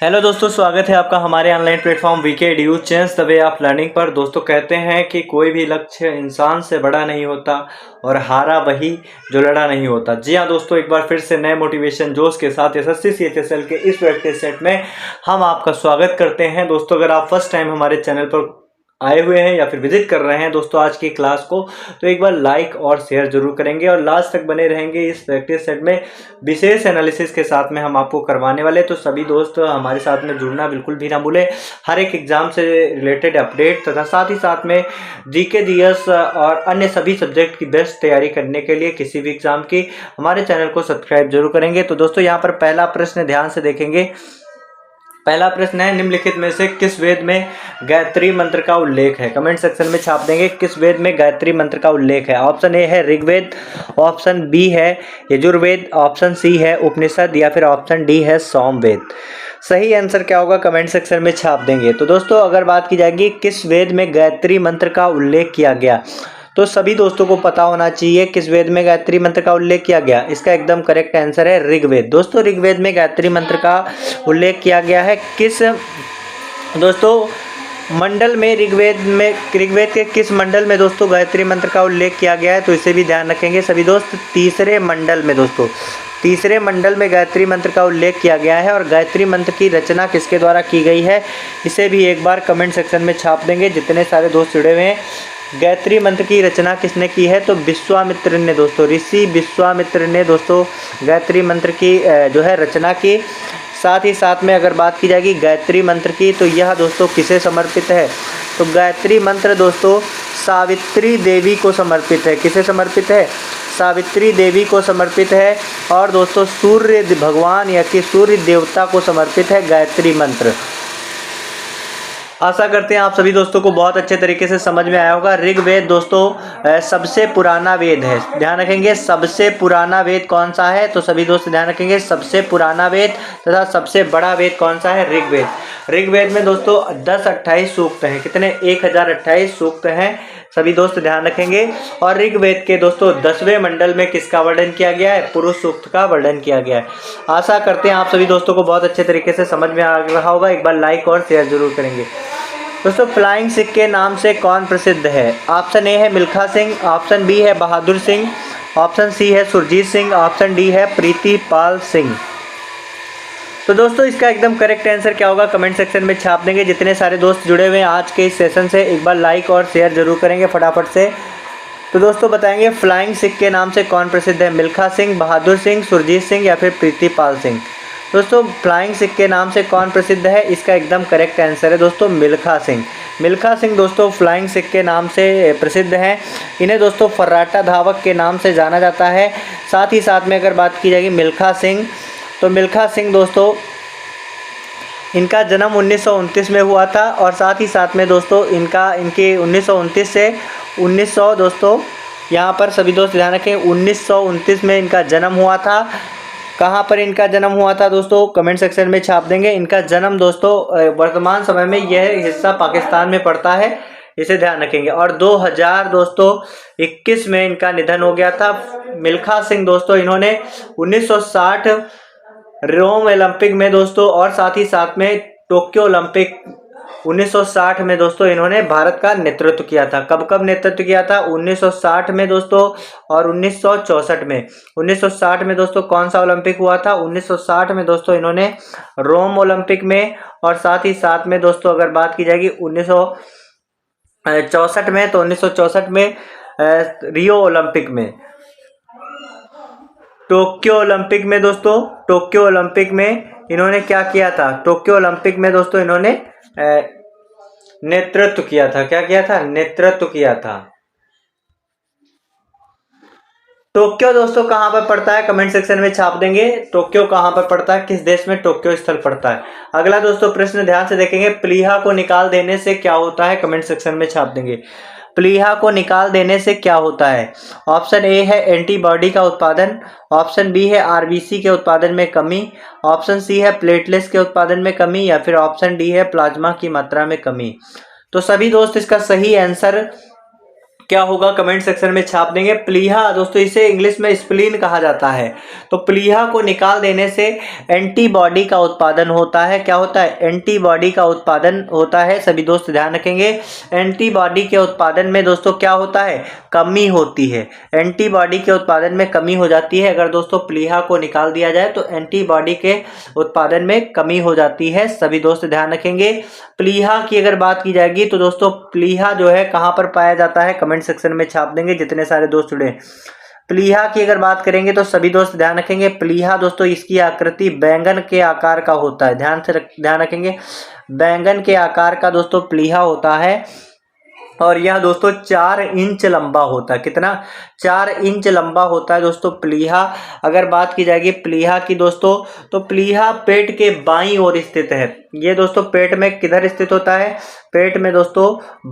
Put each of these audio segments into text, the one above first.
Hello दोस्तों, स्वागत है आपका हमारे ऑनलाइन प्लेटफॉर्म वीके ड्यूज change the way of learning पर। दोस्तों, कहते हैं कि कोई भी लक्ष्य इंसान से बड़ा नहीं होता और हारा वही जो लड़ा नहीं होता। जी हाँ दोस्तों, एक बार फिर से नए मोटिवेशन जोश के साथ एसएससी सीएचएसएल के इस प्रैक्टिस सेट में हम आपका स्वागत करते हैं। दोस्तों, अगर आप फर्स्ट टाइम हमारे चैनल पर आए हुए हैं या फिर विजिट कर रहे हैं दोस्तों आज की क्लास को, तो एक बार लाइक और शेयर जरूर करेंगे और लास्ट तक बने रहेंगे। इस प्रैक्टिस सेट में विशेष एनालिसिस के साथ में हम आपको करवाने वाले, तो सभी दोस्त हमारे साथ में जुड़ना बिल्कुल भी ना भूले। हर एक एग्जाम से रिलेटेड अपडेट तथा साथ ही साथ में जीके जीएस और अन्य सभी सब्जेक्ट की बेस्ट तैयारी करने के लिए किसी भी एग्जाम की हमारे चैनल को सब्सक्राइब जरूर करेंगे। तो दोस्तों, यहाँ पर पहला प्रश्न ध्यान से देखेंगे। पहला प्रश्न है, निम्नलिखित में से किस वेद में गायत्री मंत्र का उल्लेख है? कमेंट सेक्शन में छाप देंगे किस वेद में गायत्री मंत्र का उल्लेख है। ऑप्शन ए है ऋग्वेद, ऑप्शन बी है यजुर्वेद, ऑप्शन सी है उपनिषद या फिर ऑप्शन डी है सामवेद। सही आंसर क्या होगा कमेंट सेक्शन में छाप देंगे। तो दोस्तों, अगर बात की जाएगी किस वेद में गायत्री मंत्र का उल्लेख किया गया, तो सभी दोस्तों को पता होना चाहिए किस वेद में गायत्री मंत्र का उल्लेख किया गया। इसका एकदम करेक्ट आंसर है ऋग्वेद। दोस्तों, ऋग्वेद में गायत्री मंत्र का उल्लेख किया गया है। किस दोस्तों मंडल में ऋग्वेद के किस मंडल में दोस्तों गायत्री मंत्र का उल्लेख किया गया है, तो इसे भी ध्यान रखेंगे सभी दोस्त। तीसरे मंडल में दोस्तों, तीसरे मंडल में गायत्री मंत्र का उल्लेख किया गया है। और गायत्री मंत्र की रचना किसके द्वारा की गई है, इसे भी एक बार कमेंट सेक्शन में छाप देंगे जितने सारे दोस्त जुड़े हुए हैं। गायत्री मंत्र की रचना किसने की है, तो विश्वामित्र ने दोस्तों, ऋषि विश्वामित्र ने दोस्तों गायत्री मंत्र की जो है रचना की। साथ ही साथ में अगर बात की जाएगी गायत्री मंत्र की, तो यह दोस्तों किसे समर्पित है, तो गायत्री मंत्र दोस्तों सावित्री देवी को समर्पित है। किसे समर्पित है, सावित्री देवी को समर्पित है। और दोस्तों सूर्य भगवान या कि सूर्य देवता को समर्पित है गायत्री मंत्र। आशा करते हैं आप सभी दोस्तों को बहुत अच्छे तरीके से समझ में आया होगा। ऋग्वेद दोस्तों सबसे पुराना वेद है। ध्यान रखेंगे सबसे पुराना वेद कौन सा है, तो सभी दोस्त ध्यान रखेंगे सबसे पुराना वेद तथा सबसे बड़ा वेद कौन सा है, ऋग्वेद। ऋग्वेद में दोस्तों 1028 सूक्त हैं। कितने, 1028 सूक्त हैं, सभी दोस्त ध्यान रखेंगे। और ऋग्वेद के दोस्तों 10वें मंडल में किसका वर्णन किया गया है, पुरुष सूक्त का वर्णन किया गया है। आशा करते हैं आप सभी दोस्तों को बहुत अच्छे तरीके से समझ में आ रहा होगा। एक बार लाइक और शेयर जरूर करेंगे। दोस्तों, फ्लाइंग सिख के नाम से कौन प्रसिद्ध है? ऑप्शन ए है मिल्खा सिंह, ऑप्शन बी है बहादुर सिंह, ऑप्शन सी है सुरजीत सिंह, ऑप्शन डी है प्रीतिपाल सिंह। तो दोस्तों, इसका एकदम करेक्ट आंसर क्या होगा कमेंट सेक्शन में छाप देंगे। जितने सारे दोस्त जुड़े हुए हैं आज के इस सेशन से, एक बार लाइक और शेयर जरूर करेंगे फटाफट से। तो दोस्तों बताएंगे फ्लाइंग सिख के नाम से कौन प्रसिद्ध है, मिल्खा सिंह, बहादुर सिंह, सुरजीत सिंह या फिर प्रीतिपाल सिंह। दोस्तों, फ्लाइंग सिख के नाम से कौन प्रसिद्ध है, इसका एकदम करेक्ट आंसर है दोस्तों मिल्खा सिंह। मिल्खा सिंह दोस्तों फ्लाइंग सिख के नाम से प्रसिद्ध हैं। इन्हें दोस्तों फर्राटा धावक के नाम से जाना जाता है। साथ ही साथ में अगर बात की जाएगी मिल्खा सिंह, तो मिल्खा सिंह दोस्तों इनका जन्म 1929 में हुआ था। और साथ ही साथ में दोस्तों इनके 1929 से 1900 दोस्तों यहाँ पर सभी दोस्त ध्यान रखें 1929 में इनका जन्म हुआ था। कहाँ पर इनका जन्म हुआ था दोस्तों कमेंट सेक्शन में छाप देंगे। इनका जन्म दोस्तों वर्तमान समय में यह हिस्सा पाकिस्तान में पड़ता है, इसे ध्यान रखेंगे। और 2000 दोस्तों 21 में इनका निधन हो गया था। मिल्खा सिंह दोस्तों इन्होंने 1960 रोम ओलंपिक में दोस्तों और साथ ही साथ में टोक्यो ओलंपिक 1960 में दोस्तों इन्होंने भारत का नेतृत्व किया था। कब कब नेतृत्व किया था, 1960 में दोस्तों और 1964 में। 1960 में दोस्तों कौन सा ओलंपिक हुआ था, 1960 में दोस्तों इन्होंने रोम ओलंपिक में। और साथ ही साथ में दोस्तों अगर बात की जाएगी 1964 में, तो 1964 में रियो ओलंपिक में। टोक्यो ओलंपिक में दोस्तों, टोक्यो ओलंपिक में इन्होंने क्या किया था, टोक्यो ओलंपिक में दोस्तों इन्होंने नेतृत्व किया था। क्या किया था, नेतृत्व किया था। टोक्यो दोस्तों कहां पर पड़ता है कमेंट सेक्शन में छाप देंगे। टोक्यो कहां पर पड़ता है, किस देश में टोक्यो स्थल पड़ता है। अगला दोस्तों प्रश्न ध्यान से देखेंगे, प्लीहा को निकाल देने से क्या होता है कमेंट सेक्शन में छाप देंगे। प्लीहा को निकाल देने से क्या होता है। ऑप्शन ए है एंटीबॉडी का उत्पादन, ऑप्शन बी है आरबीसी के उत्पादन में कमी, ऑप्शन सी है प्लेटलेट्स के उत्पादन में कमी या फिर ऑप्शन डी है प्लाज्मा की मात्रा में कमी। तो सभी दोस्त इसका सही आंसर क्या होगा कमेंट सेक्शन में छाप देंगे। प्लीहा दोस्तों इसे इंग्लिश में स्प्लीन कहा जाता है। तो प्लीहा को निकाल देने से एंटीबॉडी का उत्पादन होता है। क्या होता है? एंटीबॉडी का उत्पादन होता है। सभी दोस्त ध्यान रखेंगे, एंटीबॉडी के उत्पादन में दोस्तों क्या होता है? कमी होती है। एंटीबॉडी के उत्पादन में कमी हो जाती है। अगर दोस्तों प्लीहा को निकाल दिया जाए तो एंटीबॉडी के उत्पादन में कमी हो जाती है। सभी दोस्त ध्यान रखेंगे। प्लीहा की अगर बात की जाएगी तो दोस्तों प्लीहा जो है कहाँ पर पाया जाता है? कमेंट सेक्शन में छाप देंगे जितने सारे दोस्त जुड़े। प्लीहा की अगर बात करेंगे तो सभी दोस्त ध्यान रखेंगे, प्लीहा दोस्तों इसकी आकृति बैंगन के आकार का होता है। ध्यान रखेंगे, बैंगन के आकार का दोस्तों प्लीहा होता है और यह दोस्तों 4 इंच लंबा होता है। कितना? 4 इंच लंबा होता है दोस्तों प्लीहा। अगर बात की जाएगी प्लीहा की दोस्तों, तो प्लीहा पेट के बाईं ओर स्थित है। ये दोस्तों पेट में किधर स्थित होता है? पेट में दोस्तों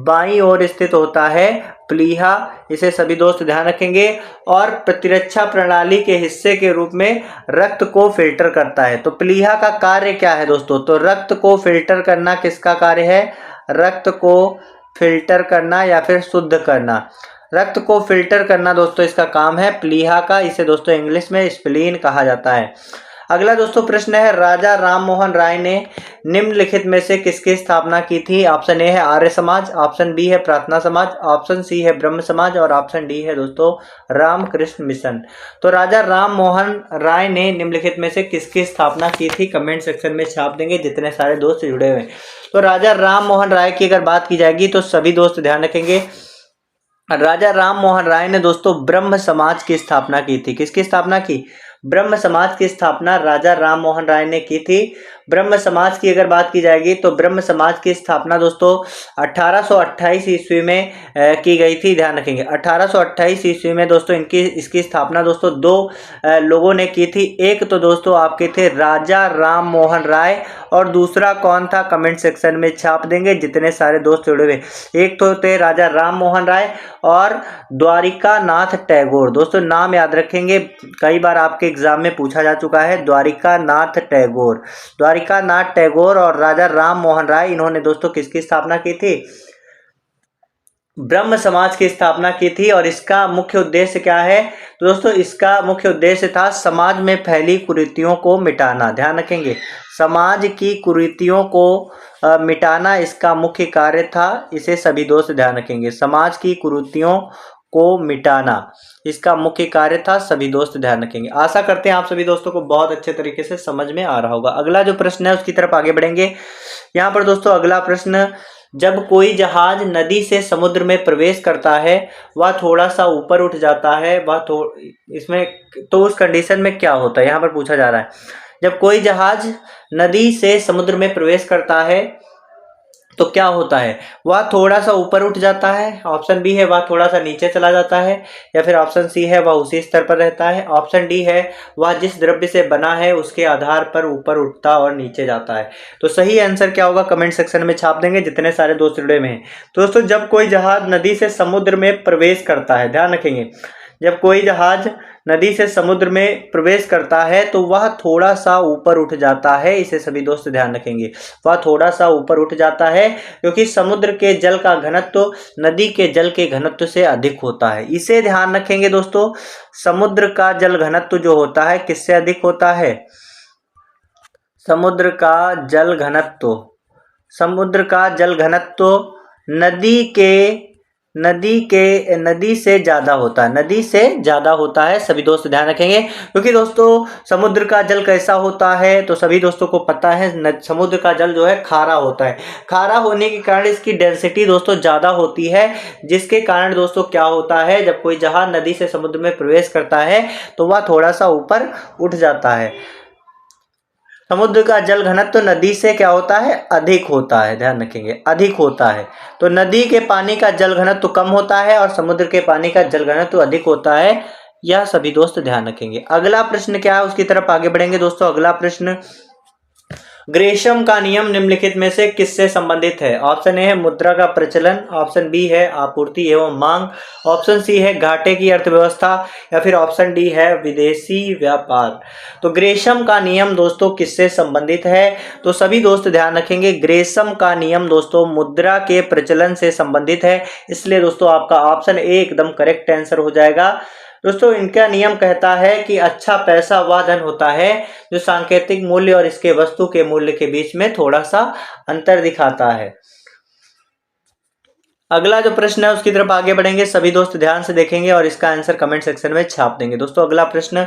बाईं ओर स्थित होता है प्लीहा। इसे सभी दोस्त ध्यान रखेंगे। और प्रतिरक्षा प्रणाली के हिस्से के रूप में रक्त को फिल्टर करता है। तो प्लीहा का कार्य क्या है दोस्तों? तो रक्त को फिल्टर करना किसका कार्य है? रक्त को फिल्टर करना या फिर शुद्ध करना। रक्त को फिल्टर करना दोस्तों इसका काम है प्लीहा का। इसे दोस्तों इंग्लिश में स्प्लीन कहा जाता है। अगला दोस्तों प्रश्न है, राजा राम मोहन राय ने निम्नलिखित में से किसकी स्थापना की थी? ऑप्शन ए है आर्य समाज, ऑप्शन बी है प्रार्थना समाज, ऑप्शन सी है ब्रह्म समाज और ऑप्शन डी है दोस्तों रामकृष्ण मिशन। तो राजा राम मोहन राय ने निम्नलिखित में से किसकी स्थापना की थी? कमेंट सेक्शन में छाप देंगे जितने सारे दोस्त जुड़े हुए। तो राजा राम मोहन राय की अगर बात की जाएगी तो सभी दोस्त ध्यान रखेंगे, राजा राम मोहन राय ने दोस्तों ब्रह्म समाज की स्थापना की थी। किसकी स्थापना की? ब्रह्म समाज की स्थापना राजा राम मोहन राय ने की थी। ब्रह्म समाज की अगर बात की जाएगी तो ब्रह्म समाज की स्थापना दोस्तों 1828 ईस्वी में की गई थी। ध्यान रखेंगे 1828 ईस्वी में दोस्तों इसकी स्थापना दोस्तों 2 लोगों ने की थी। एक तो दोस्तों आपके थे राजा राम मोहन राय और दूसरा कौन था? कमेंट सेक्शन में छाप देंगे जितने सारे दोस्त जुड़े हुए। एक तो थे राजा राम मोहन राय और द्वारिका नाथ टैगोर। दोस्तों नाम याद रखेंगे, कई बार आपके एग्जाम में पूछा जा चुका है। द्वारिका नाथ टैगोर, द्वारिका नाथ टैगोर और राजा राम मोहन राय, इन्होंने दोस्तों किसकी स्थापना की थी? ब्रह्म समाज की स्थापना की थी। और इसका मुख्य उद्देश्य क्या है? तो दोस्तों इसका मुख्य उद्देश्य था समाज में फैली कुरीतियों को मिटाना। ध्यान रखेंगे, समाज की कुरीतियों को मिटाना इसका मुख्य कार्य था। इसे सभी दोस्त ध्यान रखेंगे, समाज की कुरीतियों को मिटाना इसका मुख्य कार्य था। सभी दोस्त ध्यान रखेंगे। आशा करते हैं आप सभी दोस्तों को बहुत अच्छे तरीके से समझ में आ रहा होगा। अगला जो प्रश्न है उसकी तरफ आगे बढ़ेंगे। यहाँ पर दोस्तों अगला प्रश्न, जब कोई जहाज नदी से समुद्र में प्रवेश करता है वह थोड़ा सा ऊपर उठ जाता है, इसमें तो उस कंडीशन में क्या होता है? यहाँ पर पूछा जा रहा है, जब कोई जहाज नदी से समुद्र में प्रवेश करता है तो क्या होता है? वह थोड़ा सा ऊपर उठ जाता है, ऑप्शन बी है वह थोड़ा सा नीचे चला जाता है, या फिर ऑप्शन सी है वह उसी स्तर पर रहता है, ऑप्शन डी है वह जिस द्रव्य से बना है उसके आधार पर ऊपर उठता और नीचे जाता है। तो सही आंसर क्या होगा? कमेंट सेक्शन में छाप देंगे जितने सारे दोस्त जुड़े में हैं। तो दोस्तों जब कोई जहाज नदी से समुद्र में प्रवेश करता है, ध्यान रखेंगे, जब कोई जहाज नदी से समुद्र में प्रवेश करता है तो वह थोड़ा सा ऊपर उठ जाता है। इसे सभी दोस्त ध्यान रखेंगे, वह थोड़ा सा ऊपर उठ जाता है क्योंकि समुद्र के जल का घनत्व नदी के जल के घनत्व से अधिक होता है। इसे ध्यान रखेंगे दोस्तों, समुद्र का जल घनत्व जो होता है किससे अधिक होता है? समुद्र का जल घनत्व, समुद्र का जल घनत्व नदी से ज़्यादा होता है, नदी से ज़्यादा होता है। सभी दोस्त ध्यान रखेंगे क्योंकि दोस्तों समुद्र का जल कैसा होता है तो सभी दोस्तों को पता है, समुद्र का जल जो है खारा होता है। खारा होने के कारण इसकी डेंसिटी दोस्तों ज़्यादा होती है, जिसके कारण दोस्तों क्या होता है, जब कोई जहाज नदी से समुद्र में प्रवेश करता है तो वह थोड़ा सा ऊपर उठ जाता है। समुद्र का जल घनत्व तो नदी से क्या होता है? अधिक होता है। ध्यान रखेंगे, अधिक होता है। तो नदी के पानी का जल घनत्व तो कम होता है और समुद्र के पानी का जल घनत्व तो अधिक होता है। यह सभी दोस्त ध्यान रखेंगे। अगला प्रश्न क्या है उसकी तरफ आगे बढ़ेंगे दोस्तों। अगला प्रश्न, ग्रेशम का नियम निम्नलिखित में से किससे संबंधित है? ऑप्शन ए है मुद्रा का प्रचलन, ऑप्शन बी है आपूर्ति एवं मांग, ऑप्शन सी है घाटे की अर्थव्यवस्था, या फिर ऑप्शन डी है विदेशी व्यापार। तो ग्रेशम का नियम दोस्तों किससे संबंधित है? तो सभी दोस्त ध्यान रखेंगे, ग्रेशम का नियम दोस्तों मुद्रा के प्रचलन से संबंधित है, इसलिए दोस्तों आपका ऑप्शन ए एकदम करेक्ट आंसर हो जाएगा। दोस्तों इनका नियम कहता है कि अच्छा पैसा वह धन होता है जो सांकेतिक मूल्य और इसके वस्तु के मूल्य के बीच में थोड़ा सा अंतर दिखाता है। अगला जो प्रश्न है उसकी तरफ आगे बढ़ेंगे, सभी दोस्त ध्यान से देखेंगे और इसका आंसर कमेंट सेक्शन में छाप देंगे। दोस्तों अगला प्रश्न,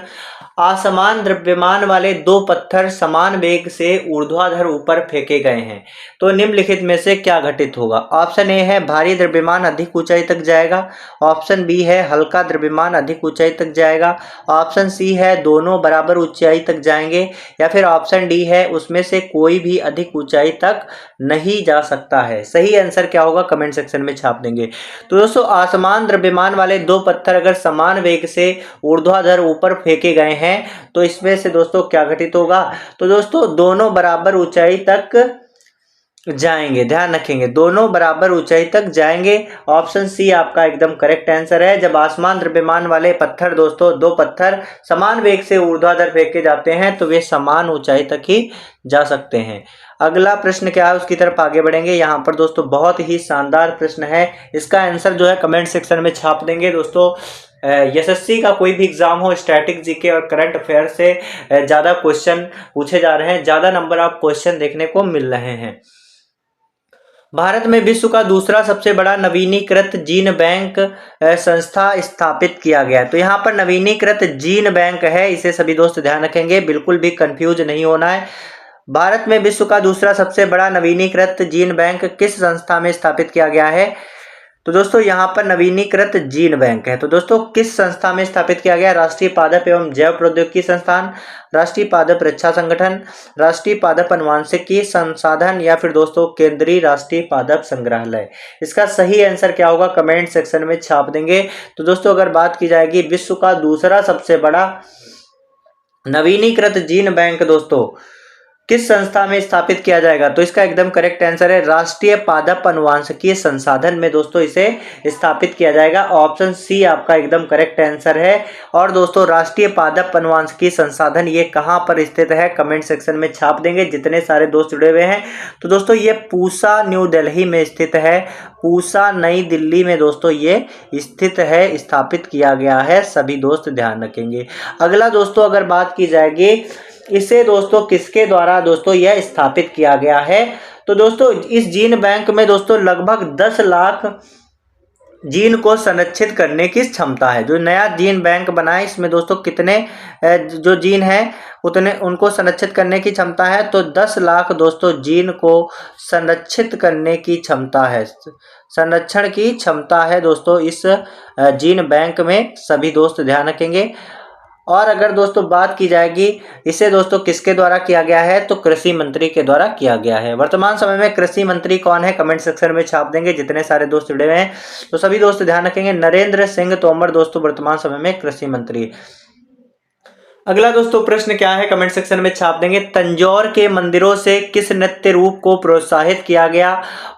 असमान द्रव्यमान वाले दो पत्थर समान वेग से ऊर्ध्वाधर ऊपर फेंके गए हैं, तो निम्नलिखित में से क्या घटित होगा? ऑप्शन ए है भारी द्रव्यमान अधिक ऊंचाई तक जाएगा, ऑप्शन बी है हल्का द्रव्यमान अधिक ऊंचाई तक जाएगा, ऑप्शन सी है दोनों बराबर ऊंचाई तक जाएंगे, या फिर ऑप्शन डी है उसमें से कोई भी अधिक ऊंचाई तक नहीं जा सकता है। सही आंसर क्या होगा कमेंट सेक्शन में छाप देंगे। तो दोस्तों असमान द्रव्यमान वाले दो पत्थर अगर समान वेग से ऊर्ध्वाधर ऊपर फेंके गए हैं तो इसमें से दोस्तों क्या घटित होगा? तो दोस्तों दोनों बराबर ऊंचाई तक जाएंगे, ध्यान रखेंगे दोनों बराबर ऊंचाई तक जाएंगे। ऑप्शन सी आपका एकदम करेक्ट आंसर है। जब आसमान द्रव्यमान वाले पत्थर दोस्तों दो पत्थर समान वेग से ऊर्ध्वाधर फेंके जाते हैं तो वे समान ऊंचाई तक ही जा सकते हैं। अगला प्रश्न क्या है उसकी तरफ आगे बढ़ेंगे। यहाँ पर दोस्तों बहुत ही शानदार प्रश्न है, इसका आंसर जो है कमेंट सेक्शन में छाप देंगे। दोस्तों एसएससी का कोई भी एग्जाम हो, स्टैटिक जीके और करंट अफेयर से ज़्यादा क्वेश्चन पूछे जा रहे हैं, ज़्यादा नंबर ऑफ क्वेश्चन देखने को मिल रहे हैं। भारत में विश्व का दूसरा सबसे बड़ा नवीनीकृत जीन बैंक संस्था स्थापित किया गया है। तो यहाँ पर नवीनीकृत जीन बैंक है, इसे सभी दोस्त ध्यान रखेंगे, बिल्कुल भी कंफ्यूज नहीं होना है। भारत में विश्व का दूसरा सबसे बड़ा नवीनीकृत जीन बैंक किस संस्था में स्थापित किया गया है? तो दोस्तों यहाँ पर नवीनीकृत जीन बैंक है, तो दोस्तों किस संस्था में स्थापित किया गया? राष्ट्रीय पादप एवं जैव प्रौद्योगिकी संस्थान, राष्ट्रीय पादप रक्षा संगठन, राष्ट्रीय पादप अनुवांशिकी संसाधन, या फिर दोस्तों केंद्रीय राष्ट्रीय पादप संग्रहालय। इसका सही आंसर क्या होगा कमेंट सेक्शन में छाप देंगे। तो दोस्तों अगर बात की जाएगी विश्व का दूसरा सबसे बड़ा नवीनीकृत जीन बैंक दोस्तों किस संस्था में स्थापित किया जाएगा, तो इसका एकदम करेक्ट आंसर है राष्ट्रीय पादप अनुवांशिकीय संसाधन में दोस्तों इसे स्थापित किया जाएगा। ऑप्शन सी आपका एकदम करेक्ट आंसर है। और दोस्तों राष्ट्रीय पादप अनुवांशिकीय संसाधन ये कहाँ पर स्थित है कमेंट सेक्शन में छाप देंगे जितने सारे दोस्त जुड़े हुए हैं। तो दोस्तों ये पूसा न्यू दिल्ली में स्थित है, पूसा नई दिल्ली में दोस्तों ये स्थित है, स्थापित किया गया है, सभी दोस्त ध्यान रखेंगे। अगला दोस्तों अगर बात की जाएगी इसे दोस्तों किसके द्वारा दोस्तों यह स्थापित किया गया है, तो दोस्तों इस जीन बैंक में दोस्तों लगभग 10 लाख जीन को संरक्षित करने की क्षमता है। जो नया जीन बैंक बना है इसमें दोस्तों कितने जो जीन है उतने उनको संरक्षित करने की क्षमता है, तो 10 लाख दोस्तों जीन को संरक्षित करने की क्षमता है, संरक्षण की क्षमता है दोस्तों इस जीन बैंक में, सभी दोस्त ध्यान रखेंगे। और अगर दोस्तों बात की जाएगी इसे दोस्तों किसके द्वारा किया गया है, तो कृषि मंत्री के द्वारा किया गया है। वर्तमान समय में कृषि मंत्री कौन है कमेंट सेक्शन में छाप देंगे जितने सारे दोस्त जुड़े हुए हैं। तो सभी दोस्त ध्यान रखेंगे नरेंद्र सिंह तोमर दोस्तों वर्तमान समय में कृषि मंत्री। अगला दोस्तों प्रश्न क्या है कमेंट सेक्शन में छाप देंगे। तंजौर के मंदिरों से किस नृत्य रूप को प्रोत्साहित किया गया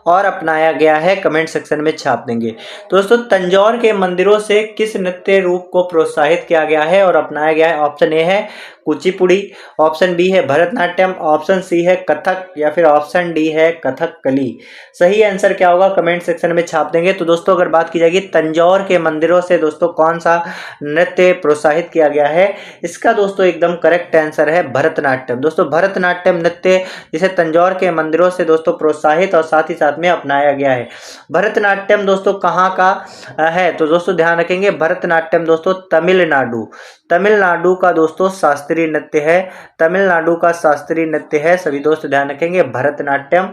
और अपनाया गया है कमेंट सेक्शन में छाप देंगे। दोस्तों तंजौर के मंदिरों से किस नृत्य रूप को प्रोत्साहित किया गया है और अपनाया गया है? ऑप्शन ए है कुचिपुड़ी, ऑप्शन बी है भरतनाट्यम, ऑप्शन सी है कथक, या फिर ऑप्शन डी है कथकली। सही आंसर क्या होगा कमेंट सेक्शन में छाप देंगे। तो दोस्तों अगर बात की जाएगी तंजौर के मंदिरों से दोस्तों कौन सा नृत्य प्रोत्साहित किया गया है, इसका दोस्तों एकदम करेक्ट आंसर है भरतनाट्यम। दोस्तों भरतनाट्यम नृत्य जिसे तंजौर के मंदिरों से दोस्तों प्रोत्साहित और साथ ही साथ में अपनाया गया है। भरतनाट्यम दोस्तों कहाँ का है, तो दोस्तों ध्यान रखेंगे भरतनाट्यम दोस्तों तमिलनाडु का दोस्तों शास्त्रीय नृत्य है, तमिलनाडु का शास्त्रीय नृत्य है, सभी दोस्त ध्यान रखेंगे भरतनाट्यम।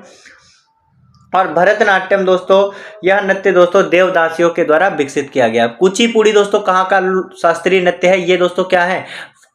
और भरतनाट्यम दोस्तों यह नृत्य दोस्तों देवदासियों के द्वारा विकसित किया गया। कुचिपुड़ी दोस्तों कहाँ का शास्त्रीय नृत्य है, ये दोस्तों क्या है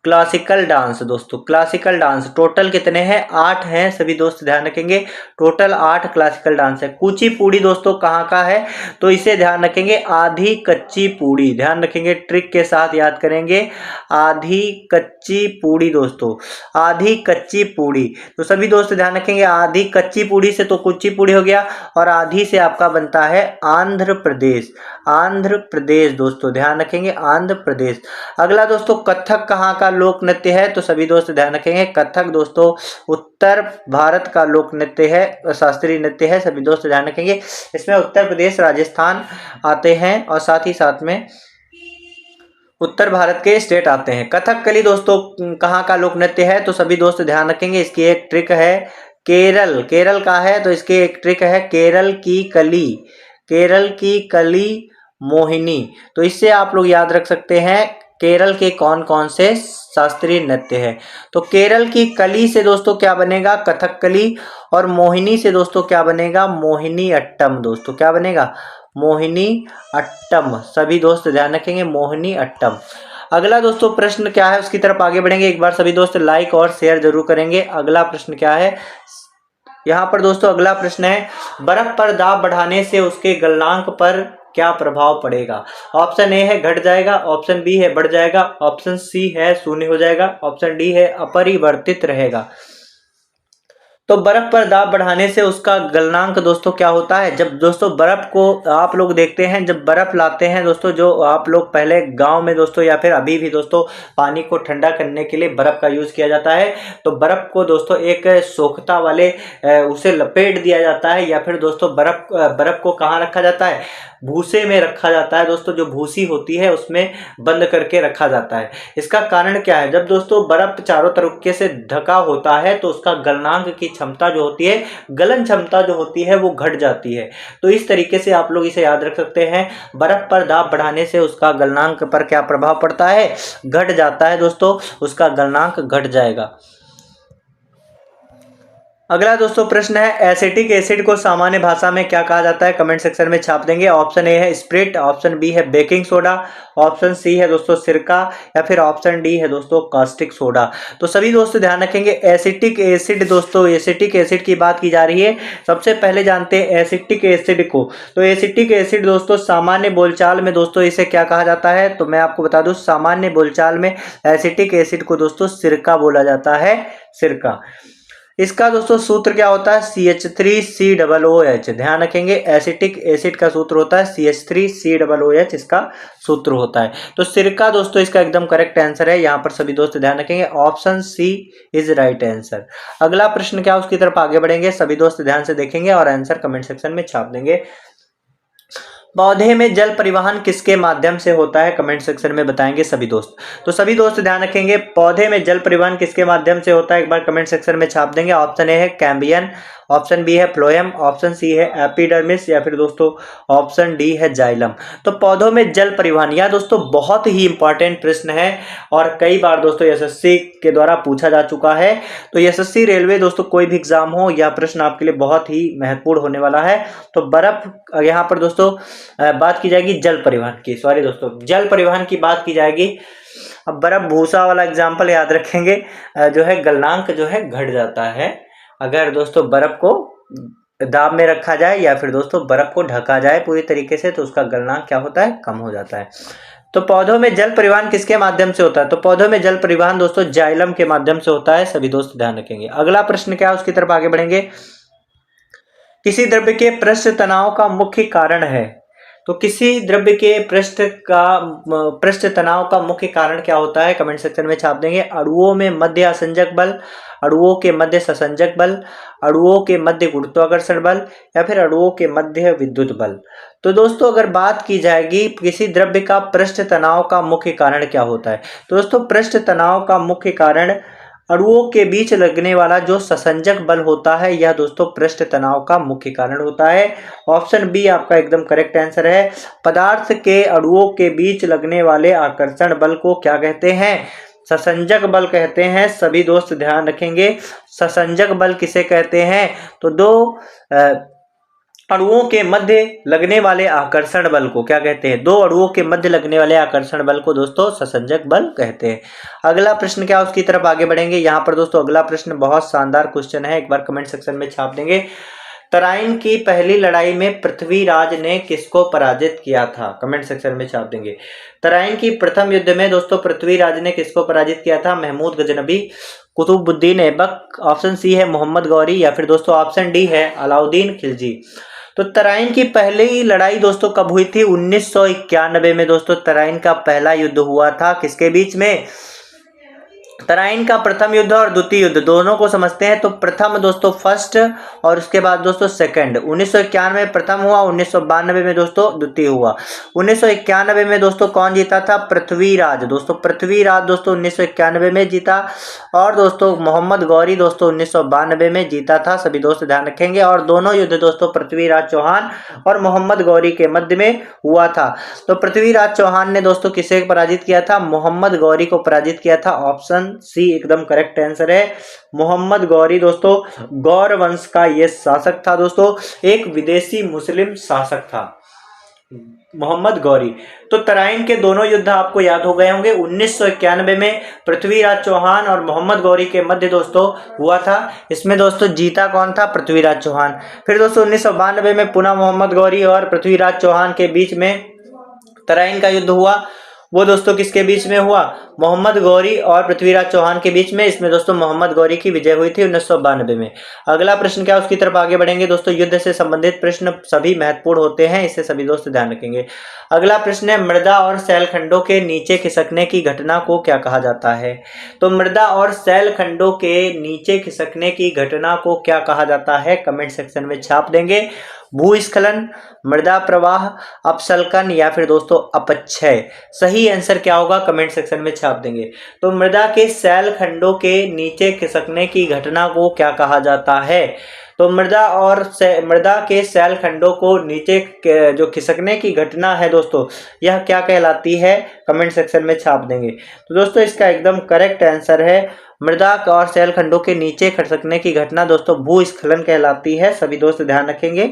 क्लासिकल डांस दोस्तों, क्लासिकल डांस टोटल कितने हैं? 8 हैं सभी दोस्त ध्यान रखेंगे, टोटल 8 क्लासिकल डांस है। कुचिपुड़ी दोस्तों कहाँ का है? तो इसे ध्यान रखेंगे आधी कच्ची पूड़ी, ध्यान रखेंगे ट्रिक के साथ याद करेंगे, आधी कच्ची पूड़ी दोस्तों, आधी कच्ची पूड़ी। तो सभी दोस्त ध्यान रखेंगे आधी कच्ची पूड़ी से तो कुचिपुड़ी हो गया, और आधी से आपका बनता है आंध्र प्रदेश, आंध्र प्रदेश दोस्तों ध्यान रखेंगे आंध्र प्रदेश। अगला दोस्तों कथक कहाँ का लोक नृत्य है? तो सभी दोस्त ध्यान रखेंगे कथक दोस्तों उत्तर भारत का लोक नृत्य है, शास्त्रीय नृत्य है, सभी दोस्त ध्यान रखेंगे। इसमें उत्तर प्रदेश राजस्थान आते हैं और साथ ही साथ में उत्तर भारत के स्टेट आते हैं। कथकली दोस्तों कहाँ का लोक नृत्य है? तो सभी दोस्त ध्यान रखेंगे इसकी एक ट्रिक है, केरल, केरल का है तो इसकी एक ट्रिक है केरल की कली, केरल की कली मोहिनी। तो इससे आप लोग याद रख सकते हैं केरल के कौन कौन से शास्त्रीय नृत्य है। तो केरल की कली से दोस्तों क्या बनेगा? कथकली, और मोहिनी से दोस्तों क्या बनेगा? मोहिनी अट्टम दोस्तों, क्या बनेगा? मोहिनी अट्टम, सभी दोस्त ध्यान रखेंगे मोहिनी अट्टम। अगला दोस्तों प्रश्न क्या है उसकी तरफ आगे बढ़ेंगे, एक बार सभी दोस्त लाइक और शेयर जरूर करेंगे। अगला प्रश्न क्या है यहाँ पर दोस्तों? अगला प्रश्न है बर्फ पर दाब बढ़ाने से उसके गलनांक पर क्या प्रभाव पड़ेगा? ऑप्शन ए है घट जाएगा, ऑप्शन बी है बढ़ जाएगा, ऑप्शन सी है शून्य हो जाएगा, ऑप्शन डी है अपरिवर्तित रहेगा। तो बर्फ पर दाब बढ़ाने से उसका गलनांक दोस्तों क्या होता है? जब दोस्तों बर्फ को आप लोग देखते हैं, जब बर्फ लाते हैं दोस्तों, जो आप लोग पहले गांव में दोस्तों या फिर अभी भी दोस्तों पानी को ठंडा करने के लिए बर्फ का यूज किया जाता है। तो बर्फ को दोस्तों एक सोखता वाले उसे लपेट दिया जाता है, या फिर दोस्तों बर्फ को कहाँ रखा जाता है? भूसे में रखा जाता है दोस्तों, जो भूसी होती है उसमें बंद करके रखा जाता है। इसका कारण क्या है? जब दोस्तों बर्फ चारों तरीके से ढका होता है तो उसका गलनांक की क्षमता जो होती है, गलन क्षमता जो होती है वो घट जाती है। तो इस तरीके से आप लोग इसे याद रख सकते हैं, बर्फ पर दाब बढ़ाने से उसका गलनांक पर क्या प्रभाव पड़ता है? घट जाता है दोस्तों, उसका गलनांक घट जाएगा। अगला दोस्तों प्रश्न है एसिटिक एसिड को सामान्य भाषा में क्या कहा जाता है? कमेंट सेक्शन में छाप देंगे। ऑप्शन ए है स्प्रिट, ऑप्शन बी है बेकिंग सोडा, ऑप्शन सी है दोस्तों सिरका, या फिर ऑप्शन डी है दोस्तों कास्टिक सोडा। तो सभी दोस्तों ध्यान रखेंगे एसिटिक एसिड दोस्तों, एसिटिक एसिड की बात की जा रही है। सबसे पहले जानते हैं एसिटिक एसिड को। तो एसिटिक एसिड दोस्तों सामान्य बोलचाल में दोस्तों इसे क्या कहा जाता है? तो मैं आपको बता दूं सामान्य बोलचाल में एसिटिक एसिड को दोस्तों सिरका बोला जाता है, सिरका। इसका दोस्तों सूत्र क्या होता है? CH3COOH, ध्यान रखेंगे एसिटिक एसिड का सूत्र होता है CH3COOH, इसका सूत्र होता है। तो सिरका दोस्तों इसका एकदम करेक्ट आंसर है, यहाँ पर सभी दोस्त ध्यान रखेंगे option C is right answer. अगला प्रश्न क्या उसकी तरफ आगे बढ़ेंगे, सभी दोस्त ध्यान से देखेंगे और आंसर कमेंट सेक्शन में छाप देंगे। पौधे में जल परिवहन किसके माध्यम से होता है? कमेंट सेक्शन में बताएंगे सभी दोस्त। तो सभी दोस्त ध्यान रखेंगे पौधे में जल परिवहन किसके माध्यम से होता है, एक बार कमेंट सेक्शन में छाप देंगे। ऑप्शन ए है कैम्बियन, ऑप्शन बी है फ्लोएम, ऑप्शन सी है एपिडर्मिस, या फिर दोस्तों ऑप्शन डी है जाइलम। तो पौधों में जल परिवहन यह दोस्तों बहुत ही इंपॉर्टेंट प्रश्न है और कई बार दोस्तों एसएससी के द्वारा पूछा जा चुका है। तो एसएससी रेलवे दोस्तों कोई भी एग्जाम हो यह प्रश्न आपके लिए बहुत ही महत्वपूर्ण होने वाला है। तो बर्फ यहाँ पर दोस्तों बात की जाएगी जल परिवहन की, सॉरी दोस्तों जल परिवहन की बात की जाएगी। अब बर्फ भूसा वाला एग्जाम्पल याद रखेंगे, जो है गलनांक जो है घट जाता है अगर दोस्तों बर्फ को दाब में रखा जाए या फिर दोस्तों बर्फ को ढका जाए पूरी तरीके से, तो उसका गलनांक क्या होता है? कम हो जाता है। तो पौधों में जल परिवहन किसके माध्यम से होता है? तो पौधों में जल परिवहन दोस्तों जाइलम के माध्यम से होता है, सभी दोस्त ध्यान रखेंगे। अगला प्रश्न क्या है उसकी तरफ आगे बढ़ेंगे। किसी द्रव्य के पृष्ठ तनाव का मुख्य कारण है? तो किसी द्रव्य के पृष्ठ तनाव का मुख्य कारण क्या होता है? कमेंट सेक्शन में छाप देंगे। अणुओं में मध्य असंजक बल, अणुओं के मध्य ससंजक बल, अणुओं के मध्य गुरुत्वाकर्षण बल, या फिर अणुओं के मध्य विद्युत बल। तो दोस्तों अगर बात की जाएगी किसी द्रव्य का पृष्ठ तनाव का मुख्य कारण क्या होता है, तो दोस्तों पृष्ठ तनाव का मुख्य कारण अणुओं के बीच लगने वाला जो ससंजक बल होता है, यह दोस्तों पृष्ठ तनाव का मुख्य कारण होता है। ऑप्शन बी आपका एकदम करेक्ट आंसर है। पदार्थ के अणुओं के बीच लगने वाले आकर्षण बल को क्या कहते हैं? ससंजक बल कहते हैं। सभी दोस्त ध्यान रखेंगे ससंजक बल किसे कहते हैं? तो दो अणुओं के मध्य लगने वाले आकर्षण बल को क्या कहते हैं? दो अणुओं के मध्य लगने वाले आकर्षण बल को दोस्तों ससंजक बल कहते हैं। अगला प्रश्न क्या, उसकी तरफ आगे बढ़ेंगे। यहाँ पर दोस्तों अगला प्रश्न बहुत शानदार क्वेश्चन है, एक बार कमेंट सेक्शन में छाप देंगे। तराइन की पहली लड़ाई में पृथ्वीराज ने किसको पराजित किया था? कमेंट सेक्शन में छाप देंगे। तराइन की प्रथम युद्ध में दोस्तों पृथ्वीराज ने किसको पराजित किया था? महमूद गजनबी, कुतुबुद्दीन ऐबक, ऑप्शन सी है मोहम्मद गौरी, या फिर दोस्तों ऑप्शन डी है अलाउद्दीन खिलजी। तो तराइन की पहली लड़ाई दोस्तों कब हुई थी? 1991 में दोस्तों तराइन का पहला युद्ध हुआ था। किसके बीच में? तराइन का प्रथम युद्ध और द्वितीय युद्ध दोनों को समझते हैं। तो प्रथम दोस्तों फर्स्ट और उसके बाद दोस्तों सेकंड। 1991 में प्रथम हुआ, 1992 में दोस्तों द्वितीय हुआ। 1991 में दोस्तों कौन जीता था? पृथ्वीराज। दोस्तों पृथ्वीराज दोस्तों 1991 में जीता, और दोस्तों मोहम्मद गौरी दोस्तों 1992 में जीता था। सभी दोस्त ध्यान रखेंगे। और दोनों युद्ध दोस्तों पृथ्वीराज चौहान और मोहम्मद गौरी के मध्य में हुआ था। तो पृथ्वीराज चौहान ने दोस्तों किसे पराजित किया था? मोहम्मद गौरी को पराजित किया था। ऑप्शन सी एकदम करेक्ट आंसर है, मोहम्मद गौरी दोस्तों गौर वंश का यह शासक था दोस्तों, एक विदेशी मुस्लिम शासक था मोहम्मद गौरी। तो तराइन के दोनों युद्ध आपको याद हो गए होंगे। 1991 में पृथ्वीराज चौहान और मोहम्मद गौरी के मध्य दोस्तों हुआ था। इसमें दोस्तों जीता कौन था? पृथ्वीराज चौहान। फिर दोस्तों 1992 में पुनः मोहम्मद गौरी और पृथ्वीराज चौहान के बीच में तराइन का युद्ध हुआ। वो दोस्तों किसके बीच में हुआ? मोहम्मद गौरी और पृथ्वीराज चौहान के बीच में। इसमें दोस्तों मोहम्मद गौरी की विजय हुई थी 1992 में। अगला प्रश्न क्या, उसकी तरफ आगे बढ़ेंगे। दोस्तों युद्ध से संबंधित प्रश्न सभी महत्वपूर्ण होते हैं, इससे सभी दोस्त ध्यान रखेंगे। अगला प्रश्न है, मृदा और शैलखंडों के नीचे खिसकने की घटना को क्या कहा जाता है? तो मृदा और शैलखंडों के नीचे खिसकने की घटना को क्या कहा जाता है? कमेंट सेक्शन में छाप देंगे। भूस्खलन, मृदा प्रवाह, अपसल्कन, या फिर दोस्तों अपक्षय। सही आंसर क्या होगा? कमेंट सेक्शन में छाप देंगे। तो मृदा के शैलखंडों के नीचे खिसकने की घटना को क्या कहा जाता है? तो मृदा के शैलखंडों को नीचे जो खिसकने की घटना है दोस्तों, यह क्या कहलाती है? कमेंट सेक्शन में छाप देंगे। तो दोस्तों इसका एकदम करेक्ट आंसर है, मृदा और शैलखंडों के नीचे खिसकने की घटना दोस्तों भूस्खलन कहलाती है। सभी दोस्त ध्यान रखेंगे।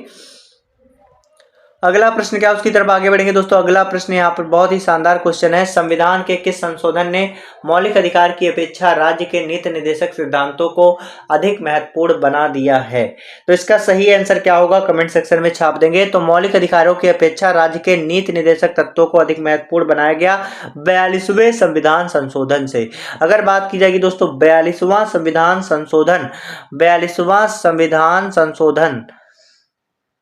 अगला प्रश्न क्या, उसकी तरफ आगे बढ़ेंगे। दोस्तों अगला प्रश्न यहाँ पर बहुत ही शानदार क्वेश्चन है, संविधान के किस संशोधन ने मौलिक अधिकार की अपेक्षा राज्य के नीति निर्देशक सिद्धांतों को अधिक महत्वपूर्ण बना दिया है? तो इसका सही आंसर क्या होगा? कमेंट सेक्शन में छाप देंगे। तो मौलिक अधिकारों की अपेक्षा राज्य के नीति निर्देशक तत्वों को अधिक महत्वपूर्ण बनाया गया 42वें संविधान संशोधन से। अगर बात की जाएगी दोस्तों 42वां संविधान संशोधन, 42वां संविधान संशोधन,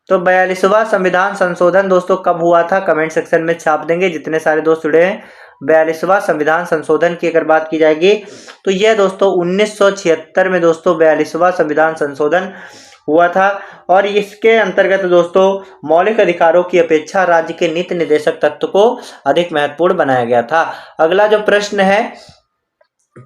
तो 42वां संविधान संशोधन दोस्तों कब हुआ था? कमेंट सेक्शन में छाप देंगे जितने सारे दोस्त जुड़े हैं। 42वां संविधान संशोधन की अगर बात की जाएगी तो यह दोस्तों 1976 में दोस्तों 42वां संविधान संशोधन हुआ था। और इसके अंतर्गत दोस्तों मौलिक अधिकारों की अपेक्षा राज्य के नीति निर्देशक तत्व को अधिक महत्वपूर्ण बनाया गया था। अगला जो प्रश्न है,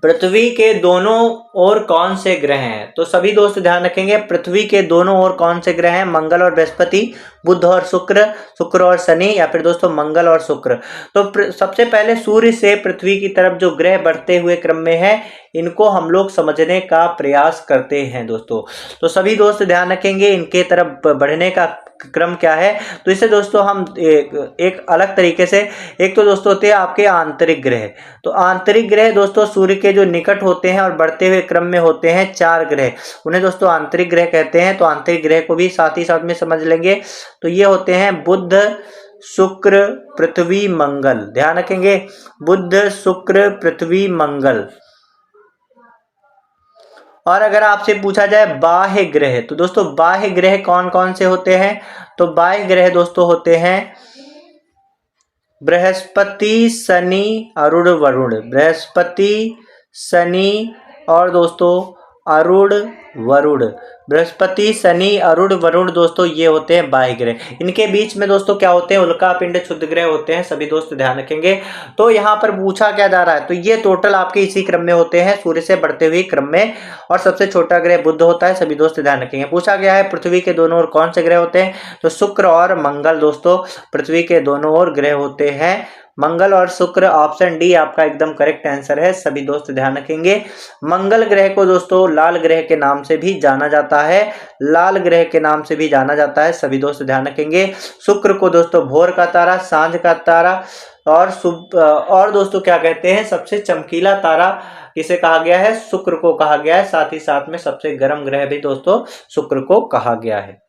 पृथ्वी के दोनों ओर कौन से ग्रह हैं? तो सभी दोस्त ध्यान रखेंगे, पृथ्वी के दोनों ओर कौन से ग्रह हैं? मंगल और बृहस्पति, बुध और शुक्र, शुक्र और शनि, या फिर दोस्तों मंगल और शुक्र। तो सबसे पहले सूर्य से पृथ्वी की तरफ जो ग्रह बढ़ते हुए क्रम में है, इनको हम लोग समझने का प्रयास करते हैं दोस्तों। तो सभी दोस्त ध्यान रखेंगे इनके तरफ बढ़ने का क्रम क्या है। तो इसे दोस्तों हम एक अलग तरीके से, एक तो दोस्तों होते हैं आपके आंतरिक ग्रह। तो आंतरिक ग्रह दोस्तों सूर्य के जो निकट होते हैं और बढ़ते हुए क्रम में होते हैं 4 ग्रह, उन्हें दोस्तों आंतरिक ग्रह कहते हैं। तो आंतरिक ग्रह को भी साथ ही साथ में समझ लेंगे। तो ये होते हैं बुध, शुक्र, पृथ्वी, मंगल। ध्यान रखेंगे, बुध, शुक्र, पृथ्वी, मंगल। और अगर आपसे पूछा जाए बाह्य ग्रह, तो दोस्तों बाह्य ग्रह कौन कौन से होते हैं? तो बाह्य ग्रह दोस्तों होते हैं बृहस्पति, शनि, अरुण, वरुण। बृहस्पति, शनि और दोस्तों अरुण, वरुण। बृहस्पति, शनि, अरुण, वरुण दोस्तों ये होते हैं बाह्य ग्रह। इनके बीच में दोस्तों क्या होते हैं? उल्का पिंड, क्षुद्र ग्रह होते हैं। सभी दोस्त ध्यान रखेंगे। तो यहाँ पर पूछा क्या जा रहा है? तो ये टोटल आपके इसी क्रम में होते हैं, सूर्य से बढ़ते हुए क्रम में। और सबसे छोटा ग्रह बुध होता है। सभी दोस्त ध्यान रखेंगे। पूछा गया है पृथ्वी के दोनों ओर कौन से ग्रह होते हैं? तो शुक्र और मंगल दोस्तों पृथ्वी के दोनों ओर ग्रह होते हैं। मंगल और शुक्र, ऑप्शन डी आपका एकदम करेक्ट आंसर है। सभी दोस्त ध्यान रखेंगे। मंगल ग्रह को दोस्तों लाल ग्रह के नाम से भी जाना जाता है, लाल ग्रह के नाम से भी जाना जाता है। सभी दोस्त ध्यान रखेंगे। शुक्र को दोस्तों भोर का तारा, सांझ का तारा और दोस्तों क्या कहते हैं, सबसे चमकीला तारा किसे कहा गया है? शुक्र को कहा गया है। साथ ही साथ में सबसे गर्म ग्रह भी दोस्तों शुक्र को कहा गया है।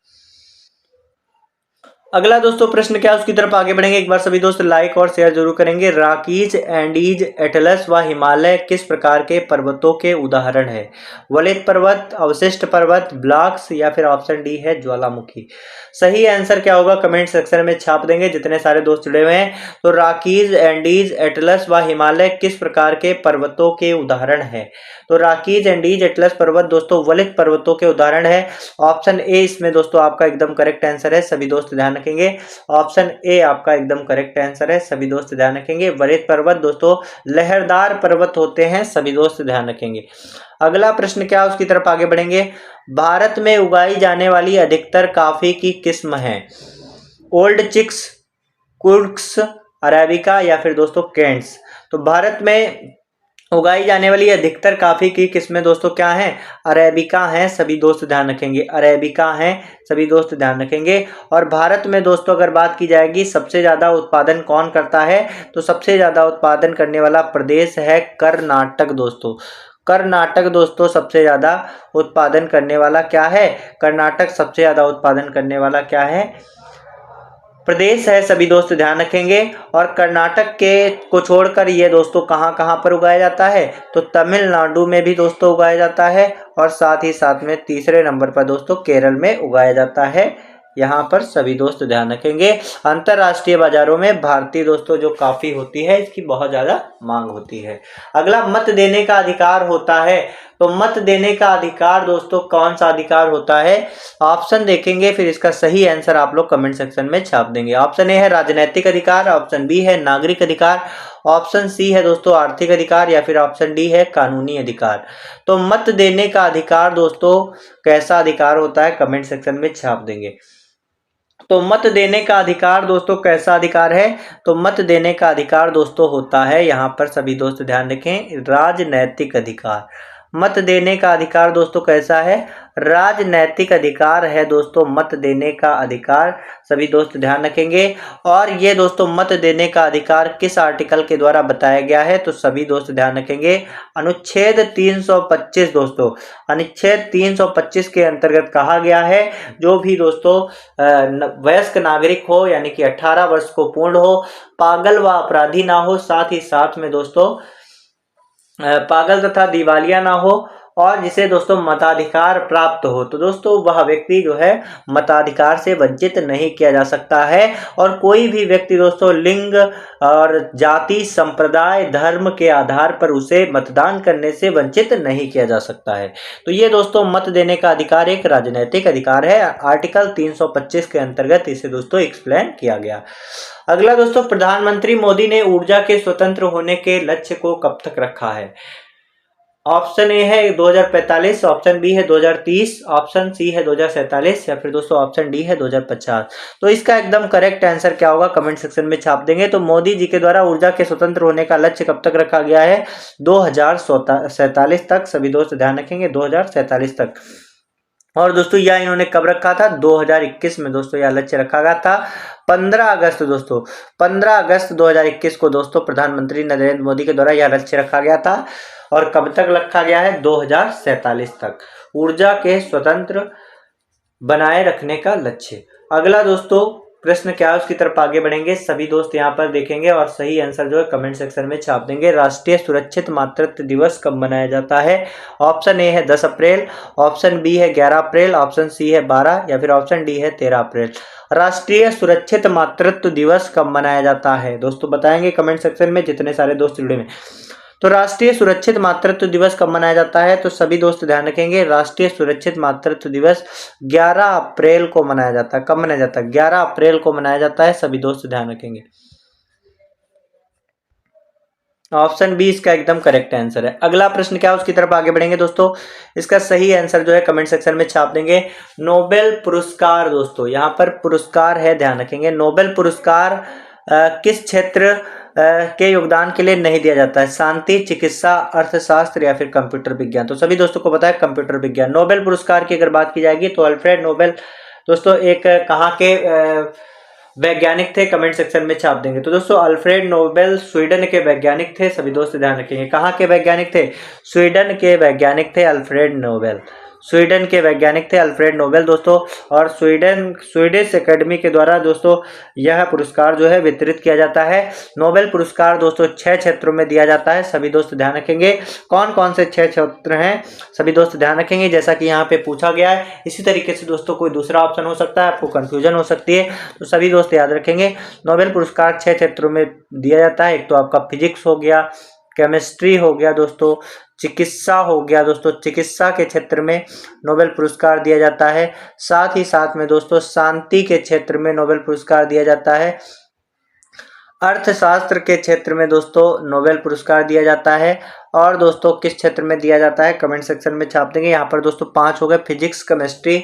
अगला दोस्तों प्रश्न क्या है उसकी तरफ आगे बढ़ेंगे। एक बार सभी दोस्त लाइक और शेयर जरूर करेंगे। राकीज, एंडीज, एटलस व हिमालय किस प्रकार के पर्वतों के उदाहरण है? वलित पर्वत, अवशिष्ट पर्वत, ब्लॉक्स या फिर ऑप्शन डी है ज्वालामुखी। सही आंसर क्या होगा कमेंट सेक्शन में छाप देंगे जितने सारे दोस्त जुड़े हुए हैं। तो राकीज, एंडीज, एटलस व हिमालय किस प्रकार के पर्वतों के उदाहरण है? तो राकीज, एंडीज, एटलस पर्वत दोस्तों वलित पर्वतों के उदाहरण है। ऑप्शन ए इसमें दोस्तों आपका एकदम करेक्ट आंसर है। सभी दोस्त ध्यान रखेंगे। ऑप्शन ए आपका एकदम करेक्ट आंसर है। सभी दोस्त ध्यान रखेंगे। वलित पर्वत दोस्तों लहरदार पर्वत होते हैं। सभी दोस्त ध्यान रखेंगे। अगला प्रश्न क्या उसकी तरफ आगे बढ़ेंगे। भारत में उगाई जाने वाली अधिकतर कॉफी की किस्म है? ओल्ड चिक्स, कुर्क्स, अरेबिका या फिर दोस्तों केंट्स। तो भारत में उगाई जाने वाली अधिकतर कॉफी की किस्में दोस्तों क्या हैं? अरेबिका हैं। सभी दोस्त ध्यान रखेंगे। अरेबिका हैं। सभी दोस्त ध्यान रखेंगे। और भारत में दोस्तों अगर बात की जाएगी सबसे ज़्यादा उत्पादन कौन करता है, तो सबसे ज़्यादा उत्पादन करने वाला प्रदेश है कर्नाटक दोस्तों। कर्नाटक दोस्तों सबसे ज़्यादा उत्पादन करने वाला क्या है? कर्नाटक सबसे ज़्यादा उत्पादन करने वाला क्या है? प्रदेश है। सभी दोस्त ध्यान रखेंगे। और कर्नाटक के को छोड़कर ये दोस्तों कहाँ कहाँ पर उगाया जाता है? तो तमिलनाडु में भी दोस्तों उगाया जाता है। और साथ ही साथ में तीसरे नंबर पर दोस्तों केरल में उगाया जाता है। यहाँ पर सभी दोस्त ध्यान रखेंगे। अंतरराष्ट्रीय बाजारों में भारतीय दोस्तों जो कॉफी होती है इसकी बहुत ज़्यादा मांग होती है। अगला मत देने का अधिकार होता है। तो मत देने का अधिकार दोस्तों कौन सा अधिकार होता है? ऑप्शन देखेंगे फिर इसका सही आंसर आप लोग कमेंट सेक्शन में छाप देंगे। ऑप्शन ए है राजनीतिक अधिकार, ऑप्शन बी है नागरिक अधिकार, ऑप्शन सी है दोस्तों आर्थिक अधिकार या फिर ऑप्शन डी है कानूनी अधिकार। तो मत देने का अधिकार दोस्तों कैसा अधिकार होता है कमेंट सेक्शन में छाप देंगे। तो मत देने का अधिकार दोस्तों कैसा अधिकार है? तो मत देने का अधिकार दोस्तों होता है, यहाँ पर सभी दोस्त ध्यान रखें, राजनैतिक अधिकार। मत देने का अधिकार दोस्तों कैसा है? राजनैतिक अधिकार है दोस्तों मत देने का अधिकार। सभी दोस्त ध्यान रखेंगे। और ये दोस्तों मत देने का अधिकार किस आर्टिकल के द्वारा बताया गया है? तो सभी दोस्त ध्यान रखेंगे अनुच्छेद 325 दोस्तों, अनुच्छेद 325 के अंतर्गत कहा गया है जो भी दोस्तों वयस्क नागरिक हो यानी कि 18 वर्ष को पूर्ण हो, पागल व अपराधी ना हो, साथ ही साथ में दोस्तों पागल तथा दिवालिया ना हो और जिसे दोस्तों मताधिकार प्राप्त हो, तो दोस्तों वह व्यक्ति जो है मताधिकार से वंचित नहीं किया जा सकता है। और कोई भी व्यक्ति दोस्तों लिंग और जाति, संप्रदाय, धर्म के आधार पर उसे मतदान करने से वंचित नहीं किया जा सकता है। तो ये दोस्तों मत देने का अधिकार एक राजनीतिक अधिकार है। आर्टिकल 325 के अंतर्गत इसे दोस्तों एक्सप्लेन किया गया। अगला दोस्तों प्रधानमंत्री मोदी ने ऊर्जा के स्वतंत्र होने के लक्ष्य को कब तक रखा है? ऑप्शन ए है 2045, ऑप्शन बी है 2030, ऑप्शन सी है 2047 या फिर दोस्तों ऑप्शन डी है 2050। तो इसका एकदम करेक्ट आंसर क्या होगा कमेंट सेक्शन में छाप देंगे। तो मोदी जी के द्वारा ऊर्जा के स्वतंत्र होने का लक्ष्य कब तक रखा गया है? 2047 तक। सभी दोस्त ध्यान रखेंगे 2047 तक। और दोस्तों यह इन्होंने कब रखा था? 2021 में दोस्तों यह लक्ष्य रखा गया था। 15 अगस्त दोस्तों, 15 अगस्त 2021 को दोस्तों प्रधानमंत्री नरेंद्र मोदी के द्वारा यह लक्ष्य रखा गया था। और कब तक रखा गया है? 2047 तक ऊर्जा के स्वतंत्र बनाए रखने का लक्ष्य। अगला दोस्तों प्रश्न क्या है उसकी तरफ आगे बढ़ेंगे। सभी दोस्त यहाँ पर देखेंगे और सही आंसर जो है कमेंट सेक्शन में छाप देंगे। राष्ट्रीय सुरक्षित मातृत्व दिवस कब मनाया जाता है? ऑप्शन ए है 10 अप्रैल, ऑप्शन बी है 11 अप्रैल, ऑप्शन सी है 12 या फिर ऑप्शन डी है 13 अप्रैल। राष्ट्रीय सुरक्षित मातृत्व दिवस कब मनाया जाता है दोस्तों बताएंगे कमेंट सेक्शन में जितने सारे दोस्त जुड़े हैं। तो राष्ट्रीय सुरक्षित मातृत्व दिवस कब मनाया जाता है? तो सभी दोस्त ध्यान रखेंगे राष्ट्रीय सुरक्षित मातृत्व दिवस 11 अप्रैल को मनाया जाता है। कब मनाया जाता है? 11 अप्रैल को मनाया जाता है। सभी दोस्त ध्यान रखेंगे। ऑप्शन बी इसका एकदम करेक्ट आंसर है। अगला प्रश्न क्या है उसकी तरफ आगे बढ़ेंगे दोस्तों। इसका सही आंसर जो है कमेंट सेक्शन में छाप देंगे। नोबेल पुरस्कार दोस्तों, यहाँ पर पुरस्कार है ध्यान रखेंगे। नोबेल पुरस्कार किस क्षेत्र के योगदान के लिए नहीं दिया जाता है? शांति, चिकित्सा, अर्थशास्त्र या फिर कंप्यूटर विज्ञान। तो सभी दोस्तों को पता है कंप्यूटर विज्ञान। नोबेल पुरस्कार की अगर बात की जाएगी तो अल्फ्रेड नोबेल दोस्तों एक कहाँ के वैज्ञानिक थे? कमेंट सेक्शन में छाप देंगे। तो दोस्तों अल्फ्रेड नोबेल स्वीडन के वैज्ञानिक थे। सभी दोस्त ध्यान रखेंगे, कहाँ के वैज्ञानिक थे? स्वीडन के वैज्ञानिक थे अल्फ्रेड नोबेल। स्वीडन के वैज्ञानिक थे अल्फ्रेड नोबेल दोस्तों। और स्वीडिश एकेडमी के द्वारा दोस्तों यह पुरस्कार जो है वितरित किया जाता है। नोबेल पुरस्कार दोस्तों 6 क्षेत्रों में दिया जाता है। सभी दोस्त ध्यान रखेंगे, कौन कौन से 6 क्षेत्र हैं सभी दोस्त ध्यान रखेंगे, जैसा कि यहाँ पे पूछा गया है। इसी तरीके से दोस्तों कोई दूसरा ऑप्शन हो सकता है, आपको कंफ्यूजन हो सकती है, तो सभी दोस्त याद रखेंगे नोबेल पुरस्कार 6 क्षेत्रों में दिया जाता है। एक तो आपका फिजिक्स हो गया, केमिस्ट्री हो गया दोस्तों, चिकित्सा हो गया दोस्तों, चिकित्सा के क्षेत्र में नोबेल पुरस्कार दिया जाता है। साथ ही साथ में दोस्तों शांति के क्षेत्र में नोबेल पुरस्कार दिया जाता है। अर्थशास्त्र के क्षेत्र में दोस्तों नोबेल पुरस्कार दिया जाता है। और दोस्तों किस क्षेत्र में दिया जाता है कमेंट सेक्शन में छाप देंगे। यहाँ पर दोस्तों 5 हो गए, फिजिक्स, केमिस्ट्री,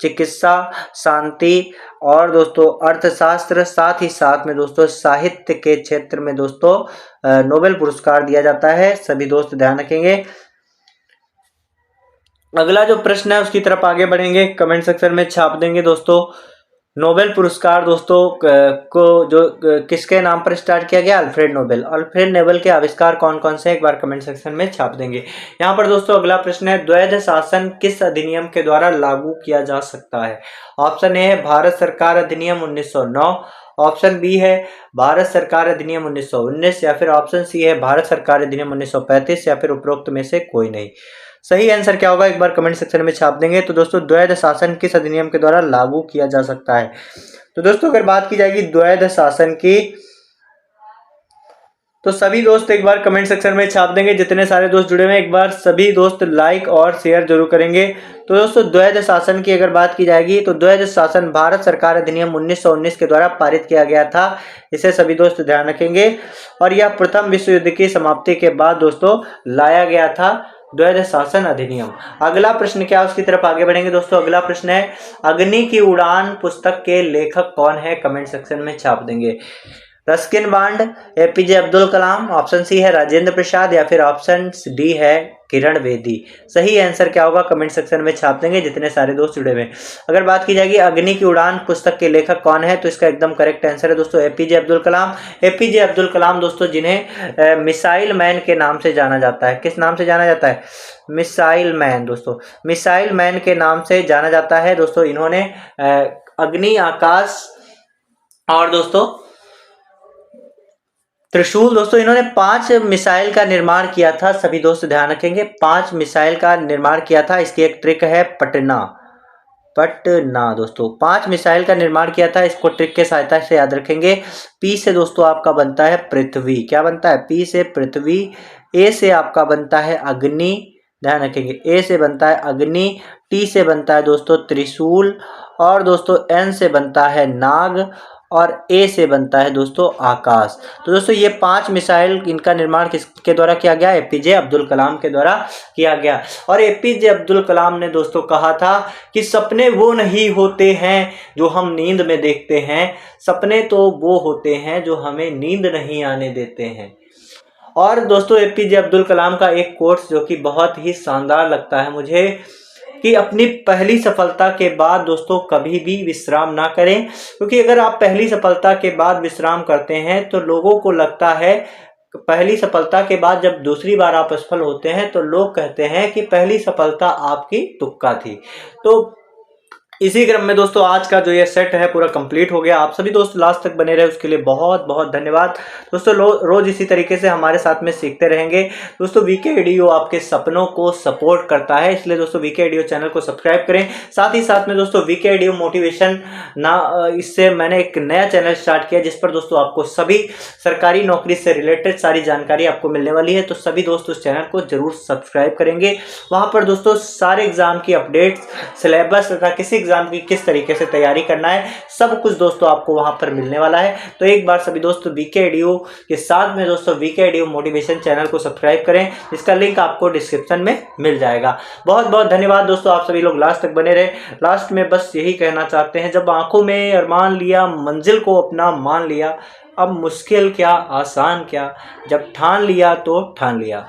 चिकित्सा, शांति और दोस्तों अर्थशास्त्र। साथ ही साथ में दोस्तों साहित्य के क्षेत्र में दोस्तों नोबेल पुरस्कार दिया जाता है। सभी दोस्त ध्यान रखेंगे। अगला जो प्रश्न है उसकी तरफ आगे बढ़ेंगे, कमेंट सेक्शन में छाप देंगे दोस्तों। नोबेल पुरस्कार दोस्तों को जो किसके नाम पर स्टार्ट किया गया? Alfred Nobel. अल्फ्रेड नोबेल के आविष्कार कौन कौन से, एक बार कमेंट सेक्शन में छाप देंगे। यहाँ पर दोस्तों अगला प्रश्न है, द्वैध शासन किस अधिनियम के द्वारा लागू किया जा सकता है? ऑप्शन ए है भारत सरकार अधिनियम 1909, ऑप्शन बी है भारत सरकार अधिनियम 1919 या फिर ऑप्शन सी है भारत सरकार अधिनियम 1935 या फिर उपरोक्त में से कोई नहीं। सही आंसर क्या होगा एक बार कमेंट सेक्शन में छाप देंगे। तो दोस्तों द्वैध शासन किस अधिनियम के द्वारा लागू किया जा सकता है? तो दोस्तों अगर बात की जाएगी द्वैध शासन की, तो सभी दोस्त एक बार कमेंट सेक्शन में छाप देंगे। जितने सारे दोस्त जुड़े हुए हैं एक बार सभी दोस्त लाइक और शेयर जरूर करेंगे। तो दोस्तों द्वैध शासन की अगर बात की जाएगी तो द्वैध शासन भारत सरकार अधिनियम 1919 के द्वारा पारित किया गया था। इसे सभी दोस्त ध्यान रखेंगे। और यह प्रथम विश्व युद्ध की समाप्ति के बाद दोस्तों लाया गया था द्वैध शासन अधिनियम। अगला प्रश्न क्या उसकी तरफ आगे बढ़ेंगे दोस्तों। अगला प्रश्न है, अग्नि की उड़ान पुस्तक के लेखक कौन है? कमेंट सेक्शन में छाप देंगे। Ruskin bond, APJ Abdul Kalam, option C है राजेंद्र प्रसाद या फिर ऑप्शन डी है किरण बेदी। सही आंसर क्या होगा कमेंट सेक्शन में छाप देंगे जितने सारे दोस्त जुड़े हुए हैं। अगर बात की जाएगी अग्नि की उड़ान पुस्तक के लेखक कौन है, तो इसका एकदम करेक्ट आंसर है दोस्तों एपीजे अब्दुल कलाम। एपीजे अब्दुल कलाम दोस्तों जिन्हें मिसाइल मैन के नाम से जाना जाता है। किस नाम से जाना जाता है? मिसाइल मैन दोस्तों, मिसाइल मैन के नाम से जाना जाता है दोस्तों। इन्होंने अग्नि, आकाश और दोस्तों त्रिशूल दोस्तों, इन्होंने 5 मिसाइल का निर्माण किया था। सभी दोस्त ध्यान रखेंगे 5 मिसाइल का निर्माण किया था। इसकी एक ट्रिक है पटना दोस्तों, 5 मिसाइल का निर्माण किया था। इसको ट्रिक के सहायता से याद रखेंगे। पी से दोस्तों आपका बनता है पृथ्वी। क्या बनता है? पी से पृथ्वी। ए से आपका बनता है अग्नि, ध्यान रखेंगे ए से बनता है अग्नि। टी से बनता है दोस्तों त्रिशूल और दोस्तों एन से बनता है नाग और ए से बनता है दोस्तों आकाश। तो दोस्तों ये 5 मिसाइल इनका निर्माण किसके द्वारा किया गया? एपीजे अब्दुल कलाम के द्वारा किया गया। और एपीजे अब्दुल कलाम ने दोस्तों कहा था कि सपने वो नहीं होते हैं जो हम नींद में देखते हैं, सपने तो वो होते हैं जो हमें नींद नहीं आने देते हैं। और दोस्तों एपीजे अब्दुल कलाम का एक कोट्स जो कि बहुत ही शानदार लगता है मुझे, कि अपनी पहली सफलता के बाद दोस्तों कभी भी विश्राम ना करें, क्योंकि अगर आप पहली सफलता के बाद विश्राम करते हैं तो लोगों को लगता है, पहली सफलता के बाद जब दूसरी बार आप असफल होते हैं तो लोग कहते हैं कि पहली सफलता आपकी तुक्का थी। तो इसी क्रम में दोस्तों आज का जो ये सेट है पूरा कंप्लीट हो गया। आप सभी दोस्त लास्ट तक बने रहे उसके लिए बहुत बहुत धन्यवाद दोस्तों। रोज इसी तरीके से हमारे साथ में सीखते रहेंगे दोस्तों। वीके एडीओ आपके सपनों को सपोर्ट करता है, इसलिए दोस्तों वीके एडीओ चैनल को सब्सक्राइब करें। साथ ही साथ में दोस्तों वीके एडीओ मोटिवेशन इससे मैंने एक नया चैनल स्टार्ट किया जिस पर दोस्तों आपको सभी सरकारी नौकरी से रिलेटेड सारी जानकारी आपको मिलने वाली है। तो सभी दोस्त उस चैनल को जरूर सब्सक्राइब करेंगे। वहां पर दोस्तों सारे एग्जाम की अपडेट्स, सिलेबस तथा किसी एग्जाम की किस तरीके से तैयारी करना है सब कुछ दोस्तों आपको वहां पर मिलने वाला है। तो एक बार सभी दोस्तों वीके एडीओ के साथ में दोस्तों वीके एडीओ मोटिवेशन चैनल को सब्सक्राइब करें, जिसका लिंक आपको डिस्क्रिप्शन में मिल जाएगा। बहुत बहुत धन्यवाद दोस्तों, आप सभी लोग लास्ट तक बने रहे। लास्ट में बस यही कहना चाहते हैं, जब आंखों में अरमान लिया, मंजिल को अपना मान लिया, अब मुश्किल क्या आसान क्या, जब ठान लिया तो ठान लिया।